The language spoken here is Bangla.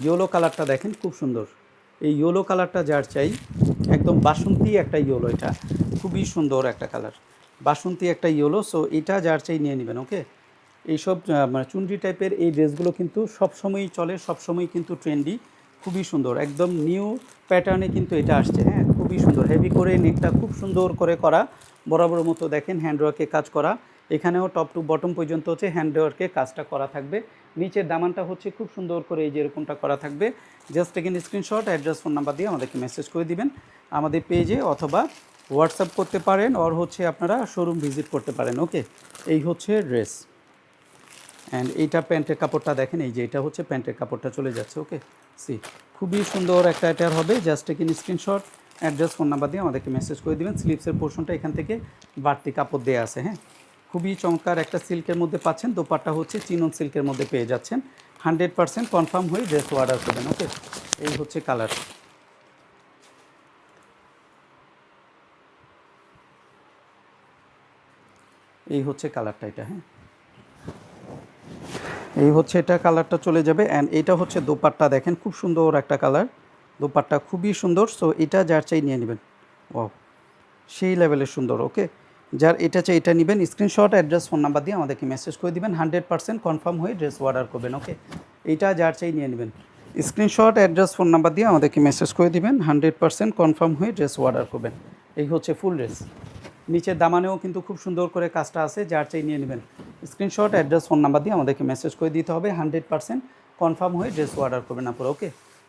ইয়েলো কালারটা দেখেন খুব সুন্দর। এই ইয়েলো কালারটা যার চাই, একদম বাসন্তী একটা ইয়েলো, এটা খুবই সুন্দর একটা কালার, বাসন্তী একটা ইয়েলো। সো এটা যার চাই নিয়ে নেবেন। ওকে, এইসব মানে চুনরি টাইপের এই ড্রেসগুলো কিন্তু সবসময়ই চলে, সবসময়ই কিন্তু ট্রেন্ডি, খুবই সুন্দর, একদম নিউ প্যাটার্নে কিন্তু এটা আসছে। হ্যাঁ, খুবই সুন্দর, হেভি করে নেকটা খুব সুন্দর করে করা, বরাবর মতো দেখেন হ্যান্ডওয়ার্কে কাজ করা। এখানেও টপ টু বটম পর্যন্ত হচ্ছে হ্যান্ডওয়ার্কে কাজটা করা থাকবে। নিচের দামানটা হচ্ছে খুব সুন্দর করে এই যে এরকমটা করা থাকবে। জাস্ট এখানে স্ক্রিনশট, অ্যাড্রেস, ফোন নাম্বার দিয়ে আমাদেরকে মেসেজ করে দিবেন আমাদের পেজে, অথবা হোয়াটসঅ্যাপ করতে পারেন, আর হচ্ছে আপনারা শোরুম ভিজিট করতে পারেন। ওকে, এই হচ্ছে ড্রেস। অ্যান্ড এইটা প্যান্টের কাপড়টা দেখেন, এই যে এটা হচ্ছে প্যান্টের কাপড়টা চলে যাচ্ছে। ওকে, সি খুবই সুন্দর একটা অ্যাটার হবে। জাস্ট এখানে স্ক্রিনশট, অ্যাড্রেস, ফোন নাম্বার দিয়ে আমাদেরকে মেসেজ করে দেবেন। স্লিপসের পোর্শনটা এখান থেকে বাড়তি কাপড় দেওয়া আছে। হ্যাঁ, খুবই চমৎকার একটা সিল্কের মধ্যে পাচ্ছেন। দোপাট্টা হচ্ছে চিনন সিল্কের মধ্যে পেয়ে যাচ্ছেন। 100% কনফার্ম হয়ে ড্রেস অর্ডার করবেন। ওকে, এই হচ্ছে কালার, এই হচ্ছে কালারটা এটা। হ্যাঁ, এই হচ্ছে এটা কালারটা চলে যাবে। অ্যান্ড এটা হচ্ছে দোপাট্টা দেখেন, খুব সুন্দর একটা কালার, দোপাট্টা খুবই সুন্দর। সো এটা যার চাই নিয়ে নেবেন। ও, সেই লেভেলের সুন্দর। ওকে, যার এটা চাই এটা নেবেন। স্ক্রিনশট, অ্যাড্রেস, ফোন নাম্বার দিয়ে আমাদেরকে মেসেজ করে দিবেন। 100% কনফার্ম হয়ে ড্রেস অর্ডার করবেন। ওকে, এইটা যার চাই নিয়ে নেবেন। স্ক্রিনশট, অ্যাড্রেস, ফোন নাম্বার দিয়ে আমাদেরকে মেসেজ করে দিবেন। 100% কনফার্ম হয়ে ড্রেস অর্ডার করবেন। এই হচ্ছে ফুল ড্রেস। নিচের দামানেও কিন্তু খুব সুন্দর করে কাজটা আছে, যার চাই নিয়ে নেবেন। স্ক্রিনশট, অ্যাড্রেস, ফোন নাম্বার দিয়ে আমাদেরকে মেসেজ করে দিতে হবে। 100% কনফার্ম হয়ে ড্রেস অর্ডার করবেন আপনারা। ওকে।